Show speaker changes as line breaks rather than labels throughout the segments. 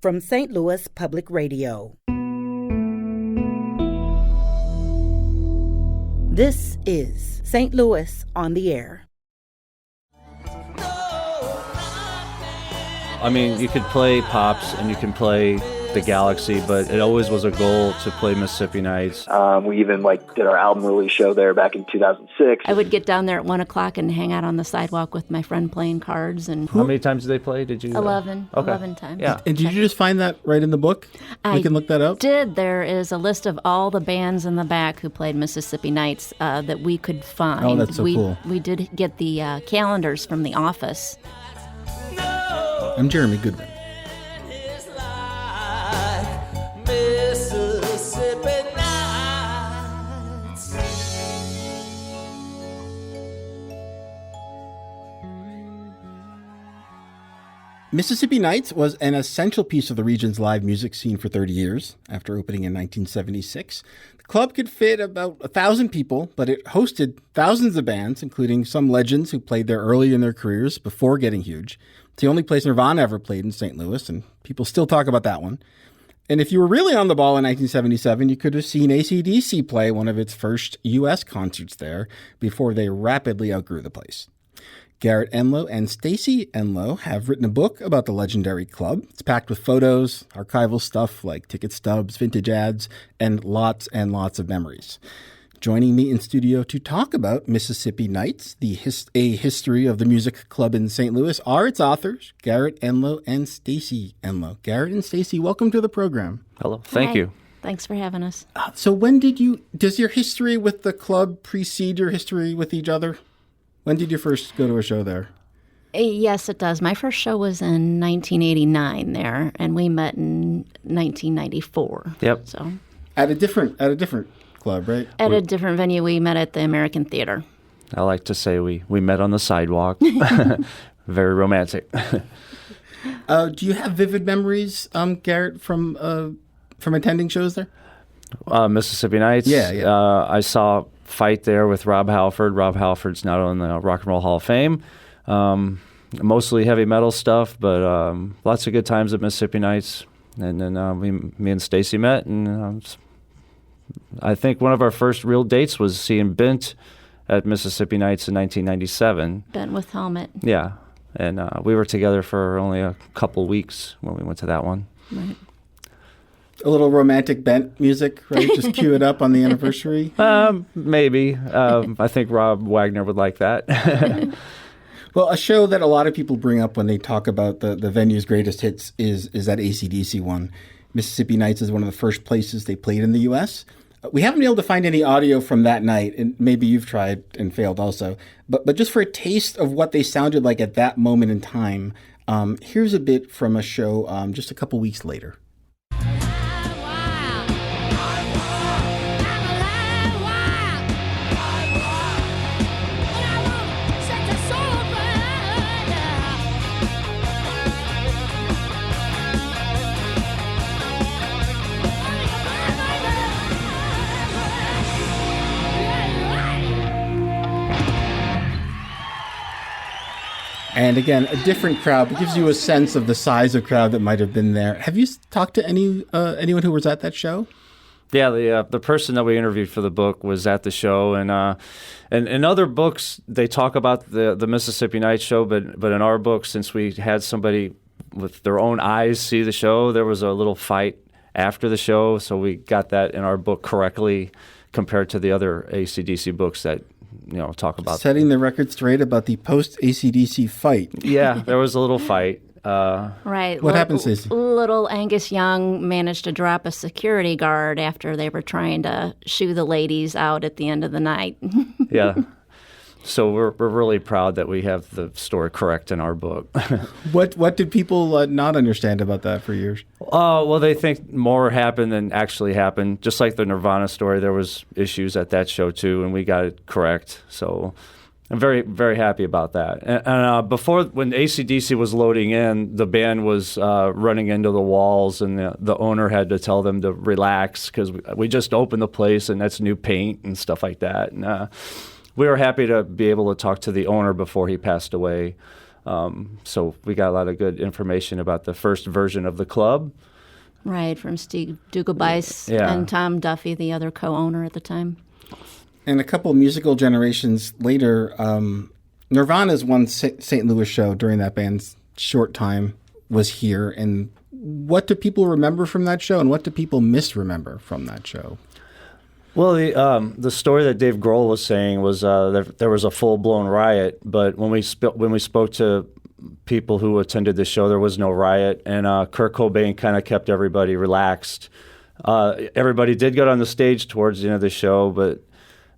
from St. Louis Public Radio. This is St. Louis on the Air.
I mean, you could play Pops and you can play the Galaxy, but it always was a goal to play Mississippi Nights.
We even did our album release show there back in 2006.
I would get down there at 1 o'clock and hang out on the sidewalk with my friend playing cards. And
how many times did they play? Did you?
11.
Okay.
11 times.
Yeah.
And did you just find that right in the book? We can look that up?
Did. There is a list of all the bands in the back who played Mississippi Nights that we could find.
Oh, that's so cool.
We did get the calendars from the office.
I'm Jeremy Goodman. Mississippi Nights was an essential piece of the region's live music scene for 30 years. After opening in 1976, the club could fit about 1,000 people, but it hosted thousands of bands, including some legends who played there early in their careers before getting huge. It's the only place Nirvana ever played in St. Louis, and people still talk about that one. And if you were really on the ball in 1977, you could have seen AC/DC play one of its first U.S. concerts there before they rapidly outgrew the place. Garrett Enloe and Stacy Enloe have written a book about the legendary club. It's packed with photos, archival stuff like ticket stubs, vintage ads, and lots of memories. Joining me in studio to talk about Mississippi Nights, a history of the music club in St. Louis, are its authors, Garrett Enloe and Stacy Enloe. Garrett and Stacy, welcome to the program.
Hello. Thank you.
Thanks for having us.
So does your history with the club precede your history with each other? When did you first go to a show there?
Yes, it does. My first show was in 1989 there, and we met in 1994.
Yep.
So
at a different club, right?
At a different venue. We met at the American Theater.
I like to say we met on the sidewalk. Very romantic.
Do you have vivid memories, Garrett, from attending shows there?
Mississippi Nights?
Yeah.
I saw Fight there with Rob Halford. Rob Halford's now in the Rock and Roll Hall of Fame. Mostly heavy metal stuff, but lots of good times at Mississippi Nights. And then me and Stacy met, and I think one of our first real dates was seeing Bent at Mississippi Nights in 1997.
Bent with Helmet.
Yeah, and we were together for only a couple weeks when we went to that one.
Right.
A little romantic Bent music, right? Just cue it up on the anniversary?
Maybe. I think Rob Wagner would like that.
Well, a show that a lot of people bring up when they talk about the venue's greatest hits is that AC/DC one. Mississippi Nights is one of the first places they played in the U.S. We haven't been able to find any audio from that night, and maybe you've tried and failed also. But just for a taste of what they sounded like at that moment in time, here's a bit from a show just a couple weeks later. And again, a different crowd, but gives you a sense of the size of crowd that might have been there. Have you talked to anyone who was at that show?
Yeah, the person that we interviewed for the book was at the show, and in other books they talk about the Mississippi Nights show, but in our book, since we had somebody with their own eyes see the show, there was a little fight after the show, so we got that in our book correctly compared to the other AC/DC books that talk about
setting the record straight about the post AC/DC fight.
Yeah, there was a little fight.
Right.
What happened, Stacey?
Little Angus Young managed to drop a security guard after they were trying to shoo the ladies out at the end of the night.
Yeah. So we're really proud that we have the story correct in our book.
What did people not understand about that for years?
Well, they think more happened than actually happened. Just like the Nirvana story, there was issues at that show too, and we got it correct. So I'm very, very happy about that. And before, when AC/DC was loading in, the band was running into the walls, and the owner had to tell them to relax because we just opened the place, and that's new paint and stuff like that. And we were happy to be able to talk to the owner before he passed away. So we got a lot of good information about the first version of the club.
Right, from Steve Dugelbice
Yeah.
and Tom Duffy, the other co-owner at the time.
And a couple musical generations later, Nirvana's one St. Louis show during that band's short time was here. And what do people remember from that show, and what do people misremember from that show?
Well, the story that Dave Grohl was saying was there was a full-blown riot, but when we spoke to people who attended the show, there was no riot, and Kurt Cobain kind of kept everybody relaxed. Everybody did get on the stage towards the end of the show, but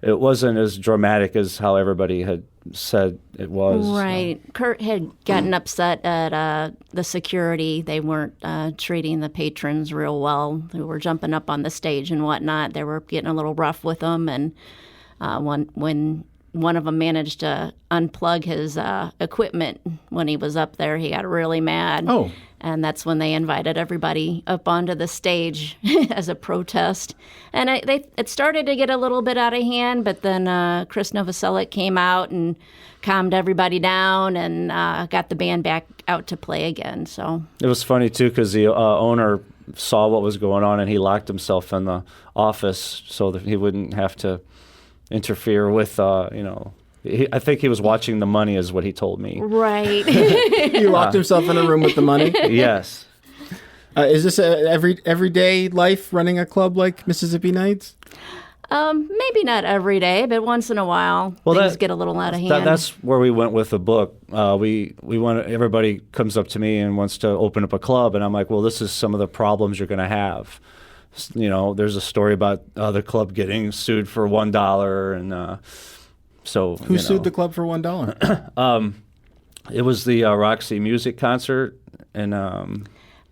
it wasn't as dramatic as how everybody had said it was.
Right. Kurt had gotten upset at the security. They weren't treating the patrons real well. They were jumping up on the stage and whatnot. They were getting a little rough with them. And when one of them managed to unplug his equipment when he was up there, he got really mad.
Oh.
And that's when they invited everybody up onto the stage as a protest. And it started to get a little bit out of hand, but then Chris Novoselic came out and calmed everybody down and got the band back out to play again. So
it was funny, too, because the owner saw what was going on, and he locked himself in the office so that he wouldn't have to interfere with, I think he was watching the money is what he told me.
Right.
He locked himself in a room with the money?
Yes.
Is this a everyday life, running a club like Mississippi Nights?
Maybe not every day, but once in a while things get a little out of hand.
That's where we went with the book. We want everybody comes up to me and wants to open up a club, and I'm like, well, this is some of the problems you're going to have. There's a story about the club getting sued for $1, and so
who sued the club for $1?
It was the Roxy Music concert in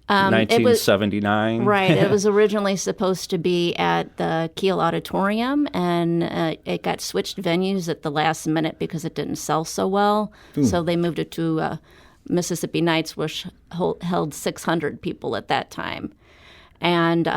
1979.
Right. It was originally supposed to be at the Kiel Auditorium, and it got switched venues at the last minute because it didn't sell so well.
Ooh.
So they moved it to Mississippi Nights, which held 600 people at that time. And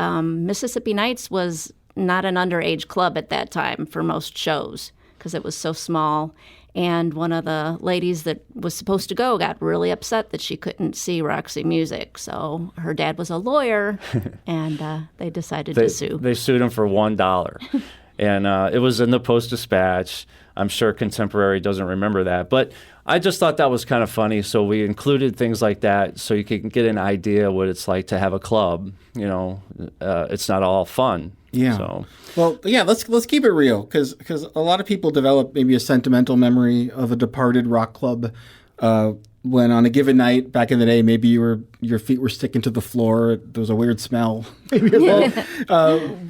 Mississippi Nights was not an underage club at that time for most shows because it was so small. And one of the ladies that was supposed to go got really upset that she couldn't see Roxy Music. So her dad was a lawyer, and they decided to sue.
They sued him for $1. And it was in the Post-Dispatch. I'm sure Contemporary doesn't remember that. But I just thought that was kind of funny. So we included things like that so you can get an idea what it's like to have a club. It's not all fun.
Yeah.
So.
Well, yeah, let's keep it real because a lot of people develop maybe a sentimental memory of a departed rock club when on a given night back in the day, maybe your feet were sticking to the floor. There was a weird smell. Maybe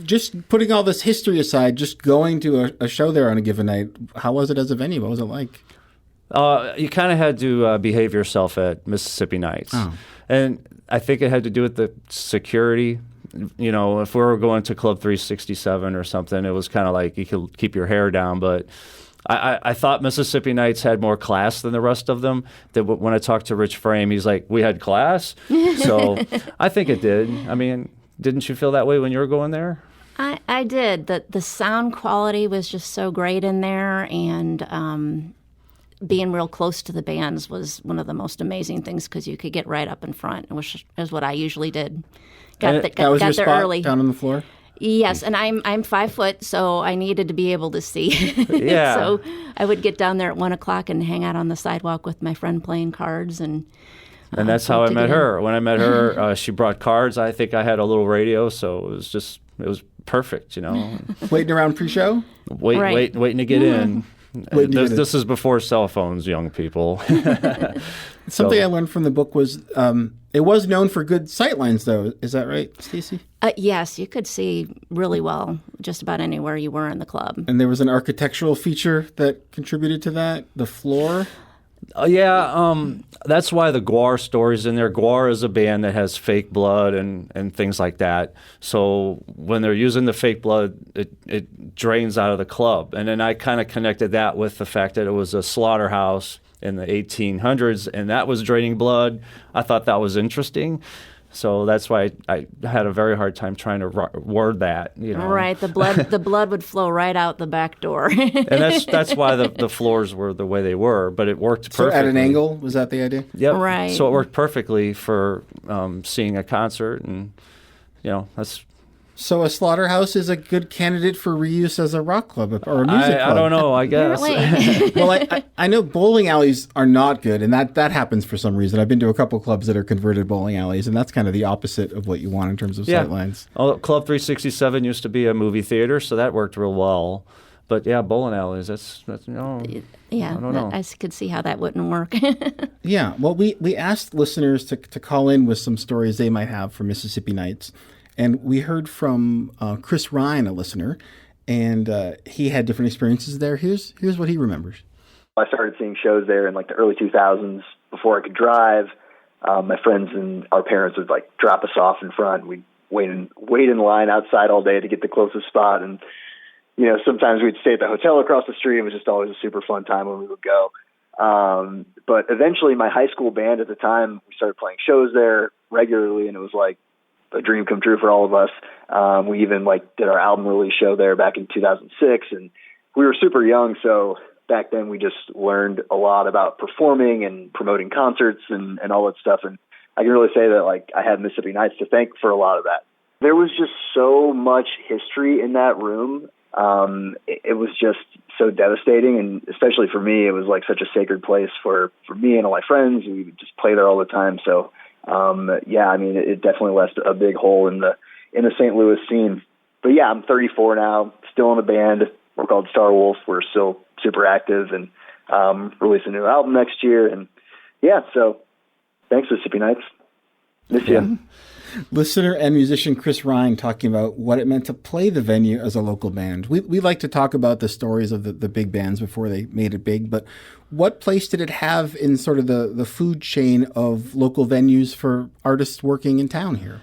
just putting all this history aside, just going to a show there on a given night, how was it as a venue? What was it like?
You kind of had to behave yourself at Mississippi Nights.
Oh. And
I think it had to do with the security. If we were going to Club 367 or something, it was kind of like you could keep your hair down. But I thought Mississippi Nights had more class than the rest of them. That when I talked to Rich Frame, he's like, we had class. So I think it did. I mean, didn't you feel that way when you were going there?
I did. The sound quality was just so great in there, and being real close to the bands was one of the most amazing things because you could get right up in front, which is what I usually did.
That was your
there
spot
early.
Down on the floor?
Yes, and I'm 5 foot, so I needed to be able to see.
Yeah.
So I would get down there at 1 o'clock and hang out on the sidewalk with my friend playing cards, and
that's how I met her. When I met her, she brought cards. I think I had a little radio, so it was perfect.
Waiting around pre-show?
Waiting to get in. This is before cell phones, young people.
Something I learned from the book was it was known for good sightlines, though. Is that right, Stacy?
Yes, you could see really well just about anywhere you were in the club.
And there was an architectural feature that contributed to that, the floor.
That's why the Gwar story's in there. Gwar is a band that has fake blood and things like that. So when they're using the fake blood, it drains out of the club. And then I kind of connected that with the fact that it was a slaughterhouse in the 1800s, and that was draining blood. I thought that was interesting. So that's why I had a very hard time trying to word that.
Right, the blood would flow right out the back door.
And that's why the floors were the way they were. But it worked perfectly.
So at an angle, was that the idea?
Yep.
Right.
So it worked perfectly for seeing a concert, and that's.
So a slaughterhouse is a good candidate for reuse as a rock club or a music club.
I don't know, I guess.
Well, I know bowling alleys are not good, and that happens for some reason. I've been to a couple clubs that are converted bowling alleys, and that's kind of the opposite of what you want in terms of sightlines.
Club 367 used to be a movie theater, so that worked real well. But yeah, bowling alleys, that's
Yeah,
I don't know.
I could see how that wouldn't work.
Yeah, well, we asked listeners to call in with some stories they might have for Mississippi Nights. And we heard from Chris Ryan, a listener, and he had different experiences there. Here's what he remembers.
I started seeing shows there in like the early 2000s before I could drive. My friends and our parents would like drop us off in front. We'd wait in line outside all day to get the closest spot. And, sometimes we'd stay at the hotel across the street. It was just always a super fun time when we would go. But eventually my high school band at the time, we started playing shows there regularly, and it was like a dream come true for all of us. We even did our album release show there back in 2006, and we were super young. So back then we just learned a lot about performing and promoting concerts and all that stuff. And I can really say that I had Mississippi Nights to thank for a lot of that. There was just so much history in that room. It was just so devastating. And especially for me, it was like such a sacred place for me and all my friends. We would just play there all the time. So it definitely left a big hole in the St. Louis scene. But yeah, I'm 34 now, still in a band. We're called Star Wolf. We're still super active and release a new album next year. And yeah, so thanks, Mississippi Nights. Miss you.
Listener and musician Chris Ryan talking about what it meant to play the venue as a local band. We like to talk about the stories of the big bands before they made it big, but what place did it have in sort of the food chain of local venues for artists working in town here?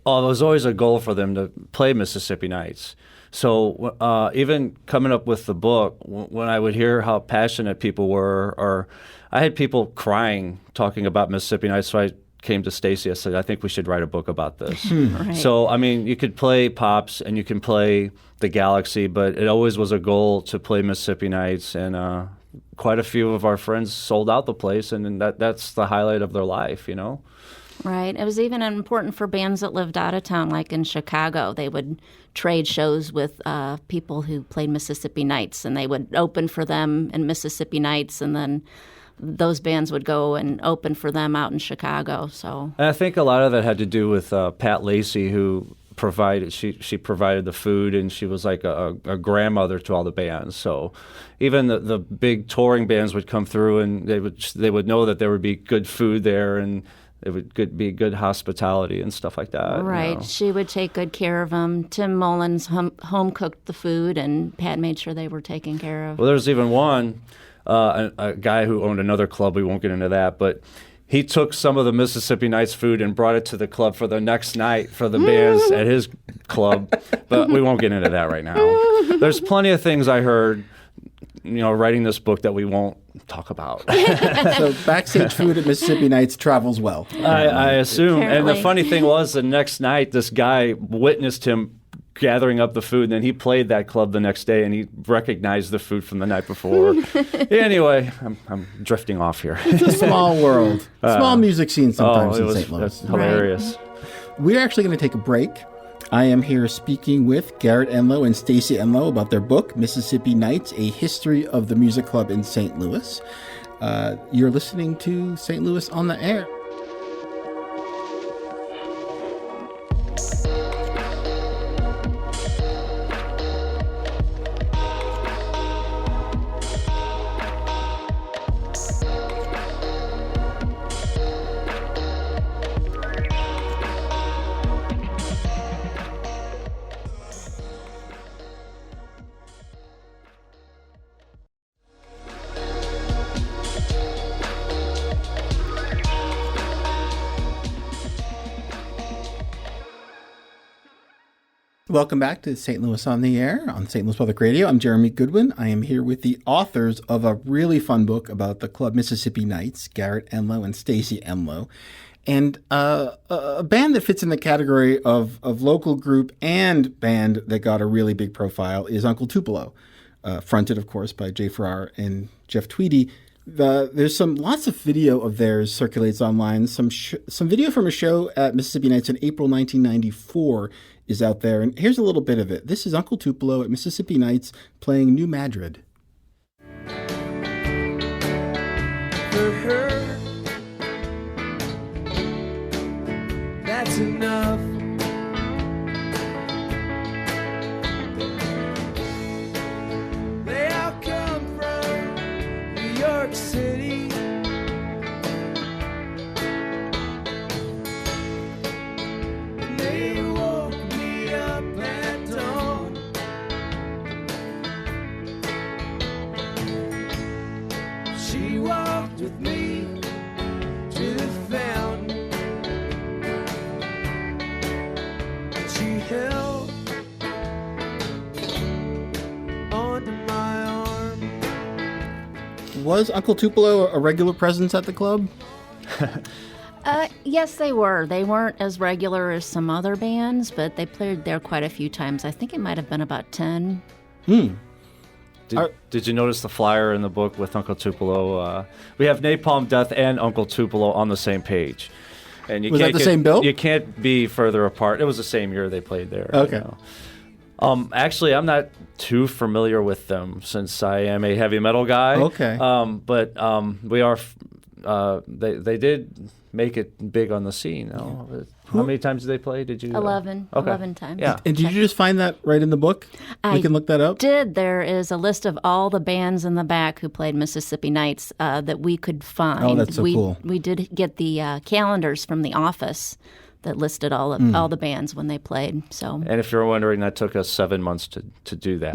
Oh, it was always a goal for them to play Mississippi Nights. So even coming up with the book, when I would hear how passionate people were, or I had people crying talking about Mississippi Nights, so I came to Stacy. I said, I think we should write a book about this.
Right.
So, you could play Pops and you can play the Galaxy, but it always was a goal to play Mississippi Nights. And quite a few of our friends sold out the place, and that's the highlight of their life,
Right. It was even important for bands that lived out of town, like in Chicago. They would trade shows with people who played Mississippi Nights, and they would open for them in Mississippi Nights, and then those bands would go and open for them out in Chicago. So,
and I think a lot of that had to do with Pat Lacey, who provided she provided the food, and she was like a grandmother to all the bands. So even the big touring bands would come through, and they would know that there would be good food there, and it would be good hospitality and stuff like that.
Right. She would take good care of them. Tim Mullins home cooked the food, and Pat made sure they were taken care of.
Well, there's even one. A guy who owned another club, we won't get into that, but he took some of the Mississippi Nights food and brought it to the club for the next night for the bands at his club, but we won't get into that right now. There's plenty of things I heard, writing this book that we won't talk about.
So backstage food at Mississippi Nights travels well.
I assume.
Apparently.
And the funny thing was, the next night, this guy witnessed him gathering up the food, and then he played that club the next day, and he recognized the food from the night before. Anyway, I'm drifting off here.
It's a small world. Small music scene sometimes in St. Louis.
That's hilarious.
Right. We're actually going to take a break. I am here speaking with Garrett Enloe and Stacy Enloe about their book, Mississippi Nights, A History of the Music Club in St. Louis. You're listening to St. Louis on the Air. Welcome back to St. Louis on the Air on St. Louis Public Radio. I'm Jeremy Goodwin. I am here with the authors of a really fun book about the club Mississippi Nights, Garrett Enloe and Stacy Enloe. And a band that fits in the category of local group and band that got a really big profile is Uncle Tupelo, fronted, of course, by Jay Farrar and Jeff Tweedy. There's lots of video of theirs circulates online. Some video from a show at Mississippi Nights in April 1994 is out there. And here's a little bit of it. This is Uncle Tupelo at Mississippi Nights playing New Madrid.
For her, that's enough. They all come from New York City. And they woke me up at dawn. She walked with me to the fountain. She held onto my arm.
Was Uncle Tupelo a regular presence at the club?
Yes, they were. They weren't as regular as some other bands, but they played there quite a few times. I think it might have been about 10.
Did you notice the flyer in the book with Uncle Tupelo? We have Napalm Death and Uncle Tupelo on the same page. And
Was that the same bill?
You can't be further apart. It was the same year they played there.
Okay.
You know. Actually, I'm not too familiar with them since I am a heavy metal guy.
Okay.
But we are. They did make it big on the scene. No? How many times did they play? Did you?
11.
Okay.
11 times.
Yeah.
And did you just find that right in the book? We can look that up?
There is a list of all the bands in the back who played Mississippi Nights that we could find.
Oh, that's so cool.
We did get the calendars from the office that listed all the bands when they played. So.
And if you're wondering, that took us 7 months to do that.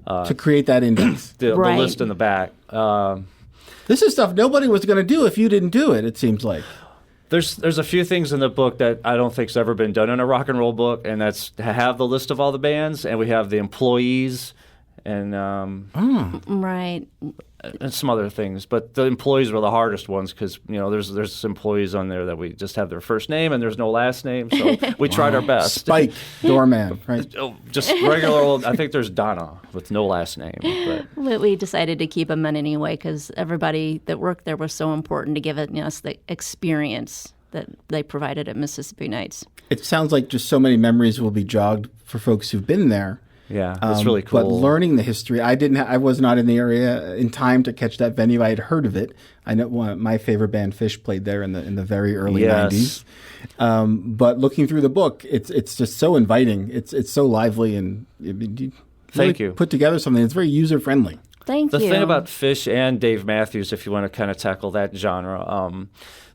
To create that index.
The
Right.
list in the back.
This is stuff nobody was going to do if you didn't do it seems like.
There's a few things in the book that I don't think's ever been done in a rock and roll book, and that's to have the list of all the bands, and we have the employees, and
Right.
and some other things. But the employees were the hardest ones because there's employees on there that we just have their first name and there's no last name, so we tried our best.
Spike, doorman, right?
Just regular old. I think there's Donna with no last name. But
We decided to keep them in anyway because everybody that worked there was so important to give us the experience that they provided at Mississippi Nights.
It sounds like just so many memories will be jogged for folks who've been there.
yeah, it's really cool.
But learning the history, I was not in the area in time to catch that venue. I had heard of it. I know my favorite band, Fish, played there in the very early
Yes.
90s. But looking through the book, it's just so inviting. It's so lively, and you
Thank you.
put together something that's very user friendly.
Thank
The
you.
thing about Fish and Dave Matthews, if you want to kind of tackle that genre,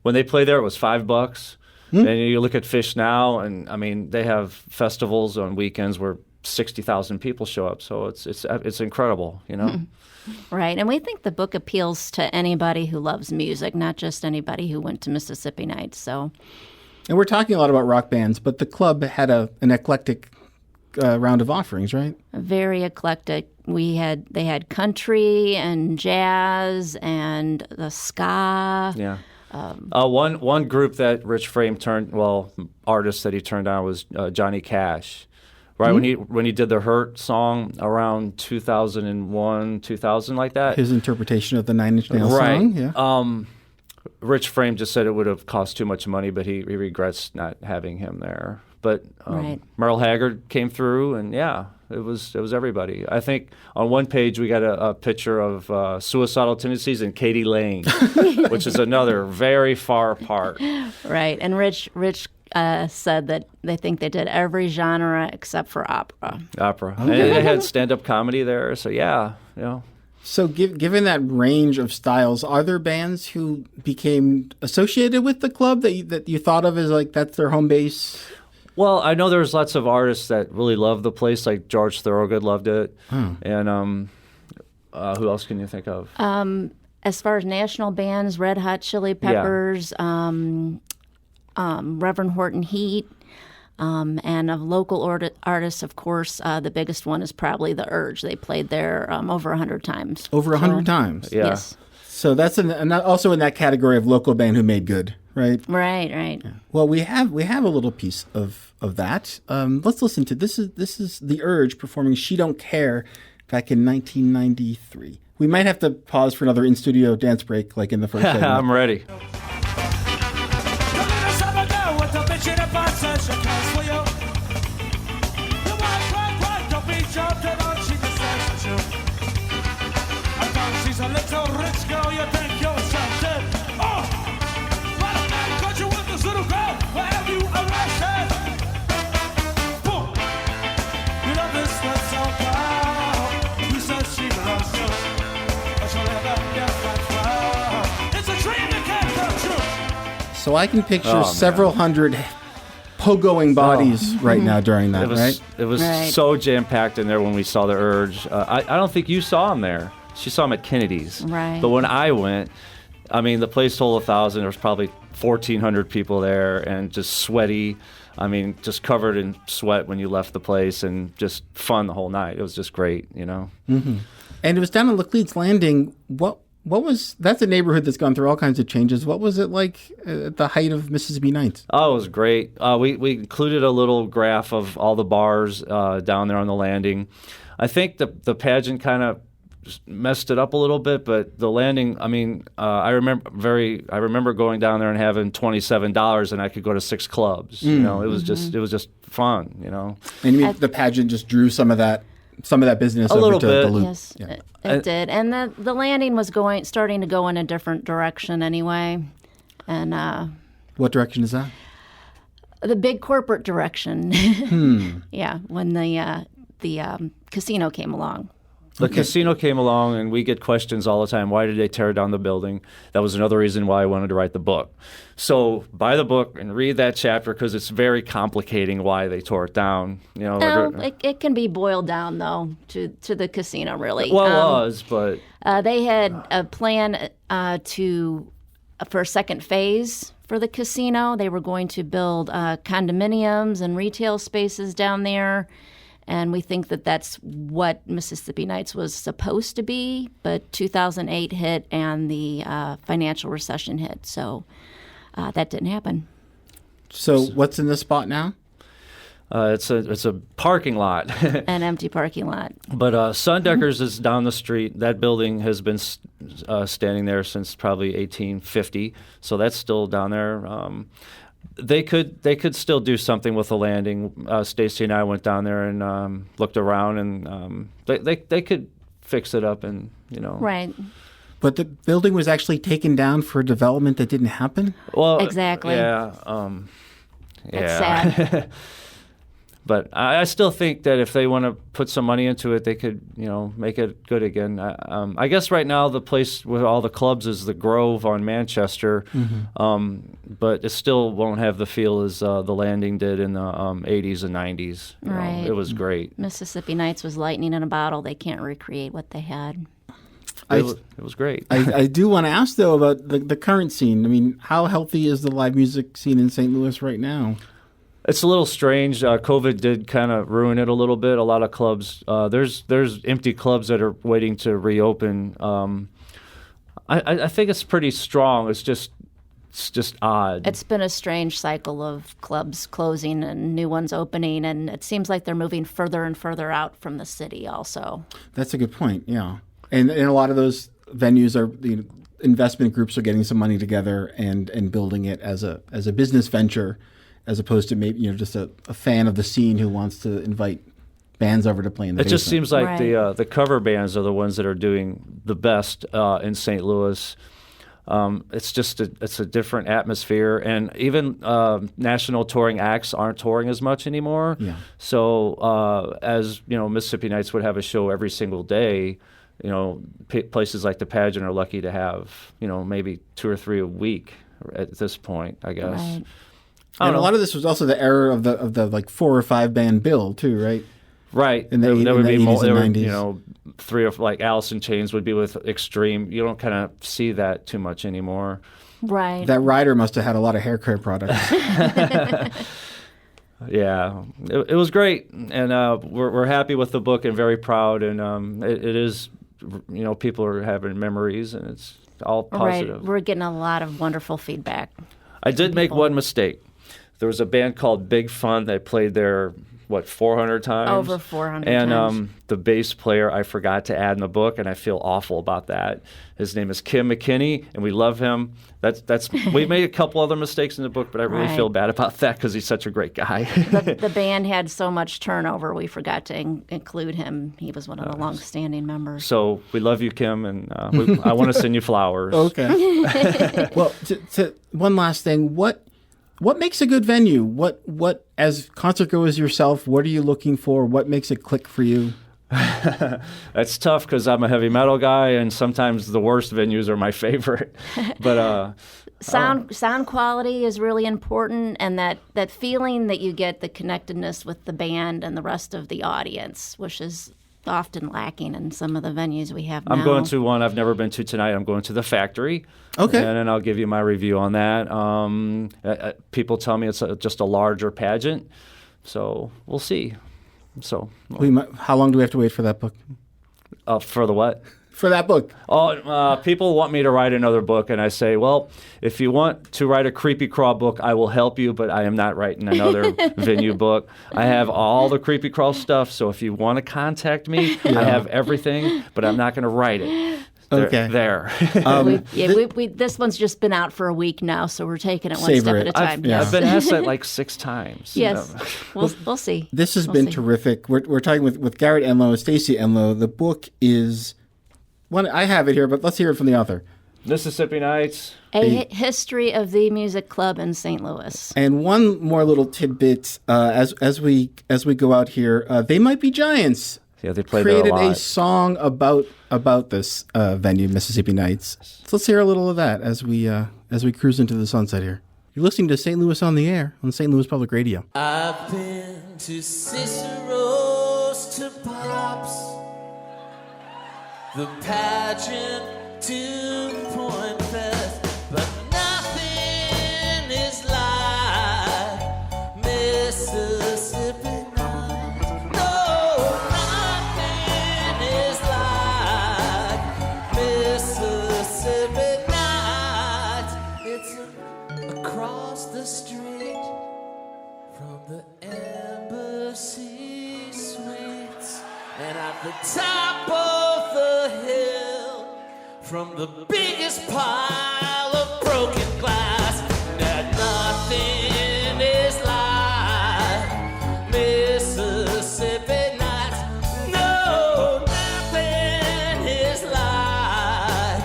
when they play there, it was $5. And you look at Fish now, and I mean, they have festivals on weekends where 60,000 people show up. So it's incredible,
Right, and we think the book appeals to anybody who loves music, not just anybody who went to Mississippi Nights. So,
And we're talking a lot about rock bands, but the club had an eclectic round of offerings, right?
very eclectic. They had country and jazz and the ska.
Yeah. One group that Rich Frame artist that he turned on was Johnny Cash. Right, when he did the Hurt song around 2001, 2000, like that.
His interpretation of the Nine Inch Nails song, yeah.
Rich Frame just said it would have cost too much money, but he regrets not having him there. But
Right.
Merle Haggard came through, and yeah, it was everybody. I think on one page we got a picture of Suicidal Tendencies and Katie Lane, which is another very far apart.
Right, and Rich said that they think they did every genre except for opera.
Opera. And they had stand-up comedy there, so yeah.
So given that range of styles, are there bands who became associated with the club that you thought of as like that's their home base?
Well, I know there's lots of artists that really love the place, like George Thorogood loved it. And who else can you think of?
As far as national bands, Red Hot Chili Peppers, Reverend Horton Heat, and of local artists, of course, the biggest one is probably The Urge. They played there over 100 times.
Over 100 times?
Yeah.
Yes.
So that's also in that category of local band who made good. right?
Right.
Yeah. Well, we have a little piece of that. Let's listen to this. Is The Urge performing "She Don't Care" back in 1993. We might have to pause for another in-studio dance break, like in the first segment.
I'm ready.
She's a little rich girl, you think you're something. Oh, but a man caught you with this little girl. Where have you arrested? Boom. You love this one so proud. You said she loves you, but she'll never get that far. It's a dream that can't come true.
So I can picture several hundred pogoing bodies right now during that, right?
It was
Right.
so jam-packed in there when we saw The Urge. I don't think you saw him there. She saw him at Kennedy's.
Right.
But when I went, I mean, the place told 1,000. There was probably 1,400 people there and just sweaty. I mean, just covered in sweat when you left the place and just fun the whole night. It was just great, you know.
Mm-hmm. And it was down on Laclede's Landing. What was, that's a neighborhood that's gone through all kinds of changes. What was it like at the height of Mississippi Nights?
Oh, it was great. We included a little graph of all the bars down there on the landing. I think the pageant kind of messed it up a little bit, but the landing, I mean, I remember going down there and having $27 and I could go to 6 clubs. You know, it was just fun, you know.
And you mean the pageant just drew some of that business
A
over
little
to
bit.
the Loop?
Yes, it did. And the landing was starting to go in a different direction anyway. And
What direction is that?
the big corporate direction. Yeah, when the casino came along.
The casino came along, and we get questions all the time. Why did they tear down the building? That was another reason why I wanted to write the book. So buy the book and read that chapter because it's very complicating why they tore it down. You know,
No, it can be boiled down though to the casino really.
Well, it was, but
they had a plan for a second phase for the casino. They were going to build condominiums and retail spaces down there. And we think that that's what Mississippi Nights was supposed to be, but 2008 hit and the financial recession hit, so that didn't happen.
So what's in the spot now?
it's a parking lot.
An empty parking lot.
But Sundeckers is down the street. That building has been standing there since probably 1850, so that's still down there. They could still do something with the landing. Stacy and I went down there and looked around, and they could fix it up, and you know.
Right.
But the building was actually taken down for development that didn't happen?
Well,
Exactly.
Yeah.
That's sad.
But I still think that if they want to put some money into it, they could, you know, make it good again. I guess right now the place with all the clubs is the Grove on Manchester, but it still won't have the feel as the Landing did in the 80s and 90s. You know,
Right.
it was great.
Mississippi Nights was lightning in a bottle. They can't recreate what they had.
It was great.
I do want to ask, though, about the current scene. I mean, how healthy is the live music scene in St. Louis right now?
It's a little strange. COVID did kind of ruin it a little bit. A lot of clubs, there's empty clubs that are waiting to reopen. I think it's pretty strong. It's just odd.
It's been a strange cycle of clubs closing and new ones opening, and it seems like they're moving further and further out from the city also.
That's a good point, yeah. And a lot of those venues are, you know, investment groups are getting some money together and building it as a business venture, as opposed to maybe, you know, just a fan of the scene who wants to invite bands over to play in the basement.
It just seems like
Right.
the cover bands are the ones that are doing the best in St. Louis. It's just it's a different atmosphere, and even national touring acts aren't touring as much anymore.
Yeah.
So as you know, Mississippi Nights would have a show every single day. You know, places like the Pageant are lucky to have, you know, maybe 2 or 3 a week at this point, I guess.
Right.
And a lot of this was also the era of the like 4 or 5 band bill too, right?
Right.
In the
there would be
80s
more,
and
there were,
90s.
you know, 3 or like Alice in Chains would be with Extreme. You don't kind of see that too much anymore.
Right.
That rider must have had a lot of hair care products.
Yeah, it was great, and we're happy with the book and very proud. And it is, you know, people are having memories, and it's all positive.
Right. We're getting a lot of wonderful feedback.
I did make one mistake. There was a band called Big Fun that played there, 400 times?
Over 400
and,
times.
And the bass player I forgot to add in the book, and I feel awful about that. His name is Kim McKinney, and we love him. We made a couple other mistakes in the book, but I really feel bad about that because he's such a great guy.
The band had so much turnover, we forgot to include him. He was one of the long-standing members.
So we love you, Kim, and I want to send you flowers.
Okay. Well, one last thing. What makes a good venue? What as concert goers yourself, what are you looking for? What makes it click for you?
That's tough because I'm a heavy metal guy, and sometimes the worst venues are my favorite. But
sound quality is really important, and that feeling that you get, the connectedness with the band and the rest of the audience, which is often lacking in some of the venues we have now.
I'm going to one I've never been to tonight. I'm going to the Factory.
Okay.
And then I'll give you my review on that. People tell me it's just a larger pageant, so we'll see. So,
how long do we have to wait for that book?
For the what?
For that book.
People want me to write another book, and I say, well, if you want to write a creepy crawl book, I will help you, but I am not writing another venue book. I have all the creepy crawl stuff, so if you want to contact me, I have everything, but I'm not going to write it.
Okay.
There.
This one's just been out for a week now, so we're taking it one
Savor
step
it.
at a time.
I've been asked that like 6 times.
Yes. We'll see.
This has been terrific. We're talking with Garrett Enloe and Stacy Enloe. The book is one. I have it here, but let's hear it from the author.
Mississippi Nights.
A history of the music club in St. Louis.
And one more little tidbit as we go out here. They Might Be Giants.
Yeah, they played
created
a
song about this venue, Mississippi Nights. So let's hear a little of that as we cruise into the sunset here. You're listening to St. Louis on the Air on St. Louis Public Radio.
I've been to Cicero's, to Pops, the pageant, to Point Fest, but nothing is like Mississippi Nights. No, nothing is like Mississippi Nights. It's across the street from the Embassy Suites, and at the top of the hill, from the biggest pile of broken glass, that nothing is like Mississippi Nights. No, nothing is like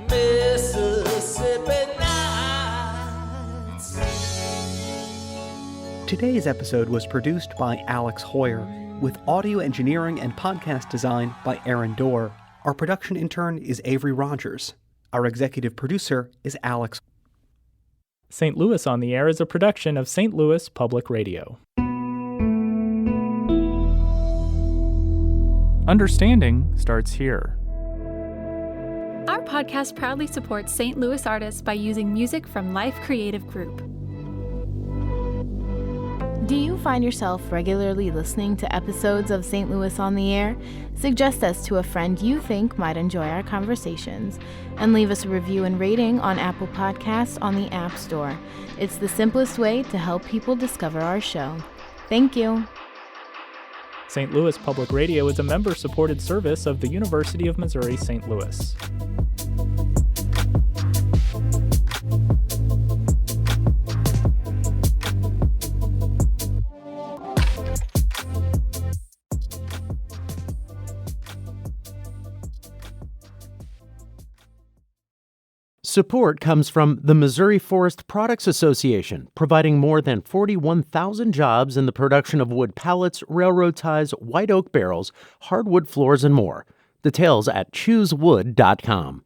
Mississippi Nights.
Today's episode was produced by Alex Hoyer, with audio engineering and podcast design by Aaron Dorr. Our production intern is Avery Rogers. Our executive producer is Alex.
St. Louis on the Air is a production of St. Louis Public Radio. Understanding starts here.
Our podcast proudly supports St. Louis artists by using music from Life Creative Group.
Do you find yourself regularly listening to episodes of St. Louis on the Air? Suggest us to a friend you think might enjoy our conversations, and leave us a review and rating on Apple Podcasts on the App Store. It's the simplest way to help people discover our show. Thank you.
St. Louis Public Radio is a member-supported service of the University of Missouri St. Louis.
Support comes from the Missouri Forest Products Association, providing more than 41,000 jobs in the production of wood pallets, railroad ties, white oak barrels, hardwood floors, and more. Details at choosewood.com.